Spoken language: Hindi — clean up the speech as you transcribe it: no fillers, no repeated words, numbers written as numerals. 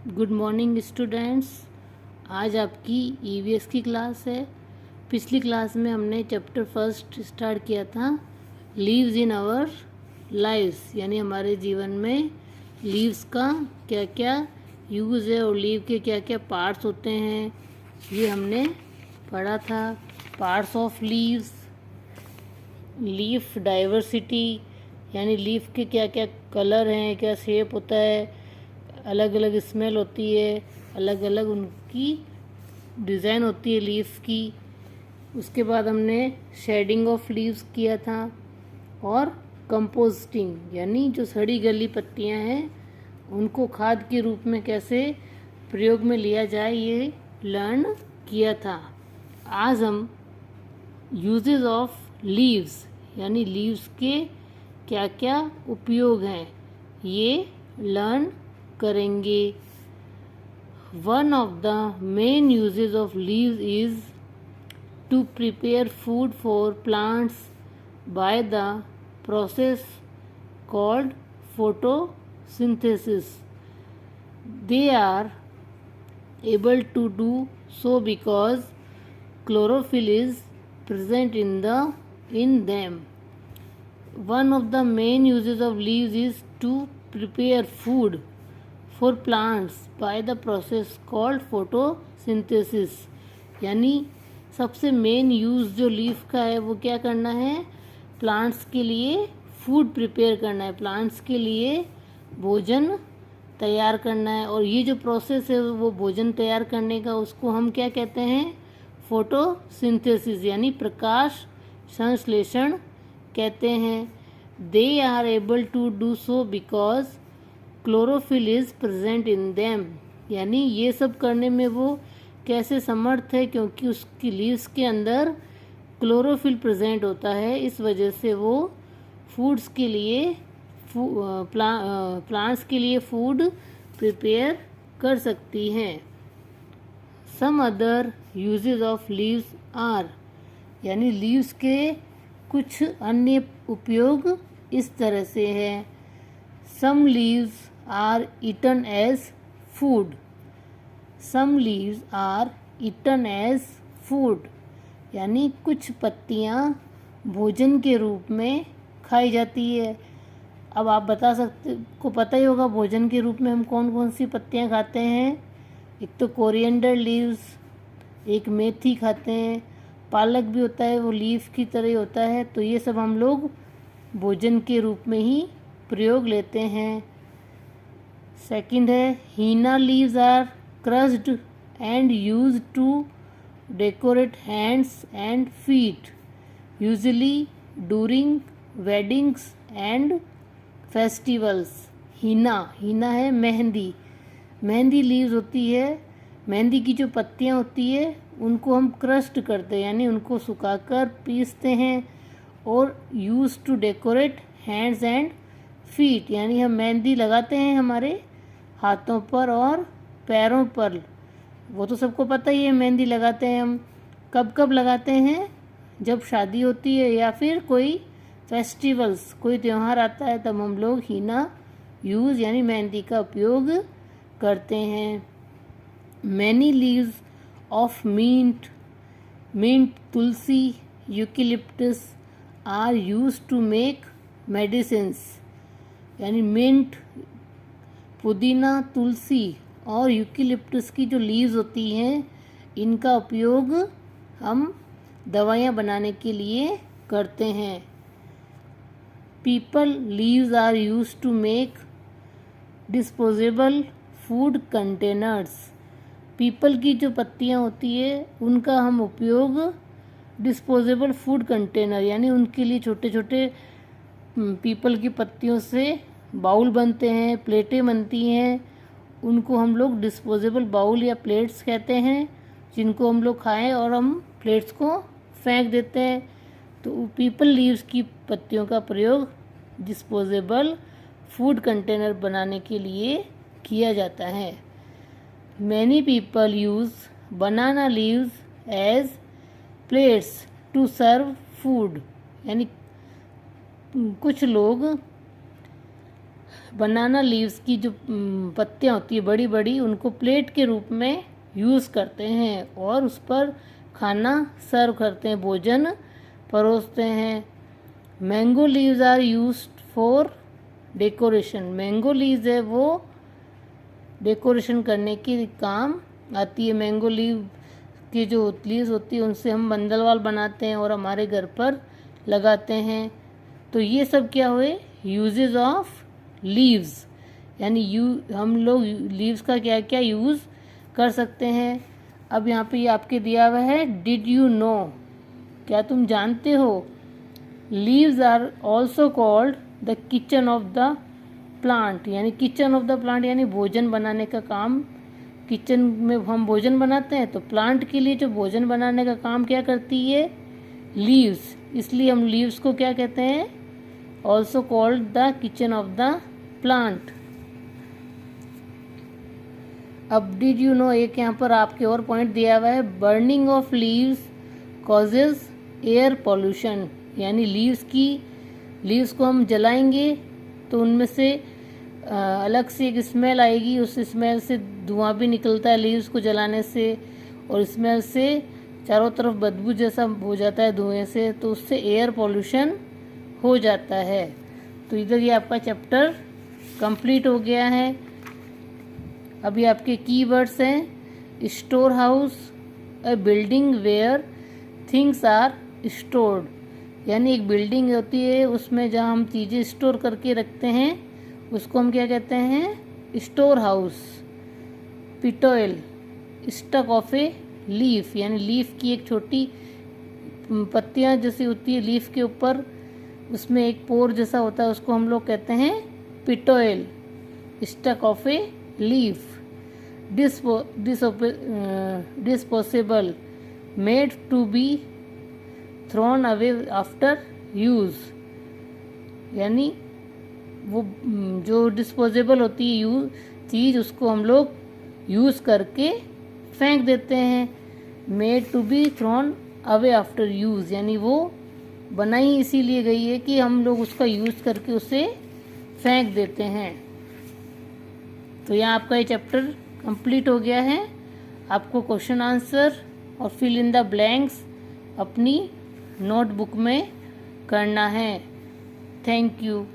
Good morning students. आज आपकी ईवीएस की क्लास है। पिछली क्लास में हमने चैप्टर फर्स्ट स्टार्ट किया था, लीव्स इन आवर लाइव्स, यानी हमारे जीवन में लीव्स का क्या क्या यूज़ है और लीव के क्या क्या पार्ट्स होते हैं, ये हमने पढ़ा था। Parts of leaves, leaf diversity, यानी लीफ के क्या क्या कलर हैं, क्या शेप होता है, अलग अलग स्मेल होती है, अलग अलग उनकी डिज़ाइन होती है लीफ की। उसके बाद हमने शेडिंग ऑफ लीव्स किया था और कंपोस्टिंग, यानी जो सड़ी गली पत्तियां हैं उनको खाद के रूप में कैसे प्रयोग में लिया जाए, ये लर्न किया था। आज हम यूजेस ऑफ लीव्स, यानी लीव्स के क्या क्या उपयोग हैं, ये लर्न करेंगे। One of the main uses of leaves is to prepare food for plants by the process called photosynthesis. They are able to do so because chlorophyll is present in them. One of the main uses of leaves is to prepare food for plants by the process called photosynthesis. यानी सबसे मेन यूज़ जो लीफ का है वो क्या करना है, प्लांट्स के लिए फूड प्रिपेयर करना है, प्लांट्स के लिए भोजन तैयार करना है। और ये जो प्रोसेस है वो भोजन तैयार करने का, उसको हम क्या कहते हैं, फोटोसिंथेसिस, यानी प्रकाश संश्लेषण कहते हैं। They are able to do so because chlorophyll is present in them, यानी ये सब करने में वो कैसे समर्थ है, क्योंकि उसकी लीव्स के अंदर क्लोरोफिल प्रेजेंट होता है। इस वजह से वो फूड्स के लिए प्लांट्स के लिए फूड प्रिपेयर कर सकती हैं। Some other uses of leaves are, यानी लीव्स के कुछ अन्य उपयोग इस तरह से है। Some leaves are eaten as food, some leaves are eaten as food, यानी कुछ पत्तियां भोजन के रूप में खाई जाती है। अब आप बता सकते, को पता ही होगा भोजन के रूप में हम कौन कौन सी पत्तियां खाते हैं। एक तो कोरिएंडर लीव्स, एक मेथी खाते हैं, पालक भी होता है, वो लीफ की तरह ही होता है। तो ये सब हम लोग भोजन के रूप में ही प्रयोग लेते हैं। सेकंड है, henna leaves are crushed and used to decorate hands and feet, usually during weddings and festivals. Henna है मेहंदी, मेहंदी लीव्स होती है, मेहंदी की जो पत्तियां होती है उनको हम क्रश्ड करते हैं, यानी उनको सुखाकर पीसते हैं। और use to decorate hands and feet, यानी हम मेहंदी लगाते हैं हमारे हाथों पर और पैरों पर। वो तो सबको पता ही है, मेहंदी लगाते हैं हम कब कब लगाते हैं, जब शादी होती है या फिर कोई फेस्टिवल्स, कोई त्यौहार आता है, तब हम लोग हीना यूज़ यानी मेहंदी का उपयोग करते हैं। Many leaves of mint, tulsi, eucalyptus are use to make medicines, यानी मिंट, पुदीना, तुलसी और यूकेलिप्टस की जो लीव्स होती हैं, इनका उपयोग हम दवाइयाँ बनाने के लिए करते हैं। Peepal leaves are use to make disposable food containers, पीपल की जो पत्तियाँ होती है उनका हम उपयोग डिस्पोजेबल फूड कंटेनर, यानी उनके लिए छोटे छोटे पीपल की पत्तियों से बाउल बनते हैं, प्लेटें बनती हैं, उनको हम लोग डिस्पोजेबल बाउल या प्लेट्स कहते हैं, जिनको हम लोग खाएं और हम प्लेट्स को फेंक देते हैं। तो पीपल लीव्स की पत्तियों का प्रयोग डिस्पोजेबल फूड कंटेनर बनाने के लिए किया जाता है। Many people use banana leaves as plates to serve food, यानी कुछ लोग बनाना लीव्स की जो पत्तियाँ होती है बड़ी बड़ी, उनको प्लेट के रूप में यूज़ करते हैं और उस पर खाना सर्व करते हैं, भोजन परोसते हैं। Mango leaves are used for decoration. Mango leaves है वो डेकोरेशन करने के काम आती है। मैंगो लीव की जो लीव्स होती है उनसे हम बंदलवाल बनाते हैं और हमारे घर पर लगाते हैं। तो ये सब क्या हुए, यूजेस ऑफ लीव्स, यानी हम लोग लीव्स का क्या क्या यूज़ कर सकते हैं। अब यहाँ पे ये आपके दिया हुआ है, डिड यू नो, क्या तुम जानते हो, leaves are also called the kitchen of the plant. यानी किचन ऑफ द प्लांट यानी भोजन बनाने का काम, किचन में हम भोजन बनाते हैं तो प्लांट के लिए जो भोजन बनाने का काम क्या करती है, लीव्स। इसलिए हम लीव्स को क्या कहते हैं, also called the kitchen of the plant. अब डिड यू नो, एक यहाँ पर आपके और पॉइंट दिया हुआ है, burning of leaves causes air pollution. यानी लीव्स को हम जलाएंगे तो उनमें से अलग से एक स्मेल आएगी, उस स्मेल से धुआं भी निकलता है लीव्स को जलाने से, और स्मेल से चारों तरफ बदबू जैसा हो जाता है धुएं से, तो उससे एयर पॉल्यूशन हो जाता है। तो इधर ये आपका चैप्टर कंप्लीट हो गया है। अभी आपके कीवर्ड्स हैं, store house, a building where things are stored. यानी एक बिल्डिंग होती है उसमें जहाँ हम चीज़ें स्टोर करके रखते हैं उसको हम क्या कहते हैं, store house. Petiole, stalk of a leaf, यानी लीफ की एक छोटी पत्तियाँ जैसी होती है लीफ के ऊपर, उसमें एक पोर जैसा होता है, उसको हम लोग कहते हैं petiole, stalk of a leaf. Disposable, made to be thrown away after use. यानी वो जो डिस्पोजेबल होती है चीज़, उसको हम लोग यूज़ करके फेंक देते हैं। Made to be thrown away after use, यानी वो बनाई इसीलिए गई है कि हम लोग उसका यूज़ करके उसे फेंक देते हैं। तो यहाँ आपका ये चैप्टर कंप्लीट हो गया है। आपको क्वेश्चन आंसर और फिल इन द ब्लैंक्स अपनी नोटबुक में करना है। Thank you.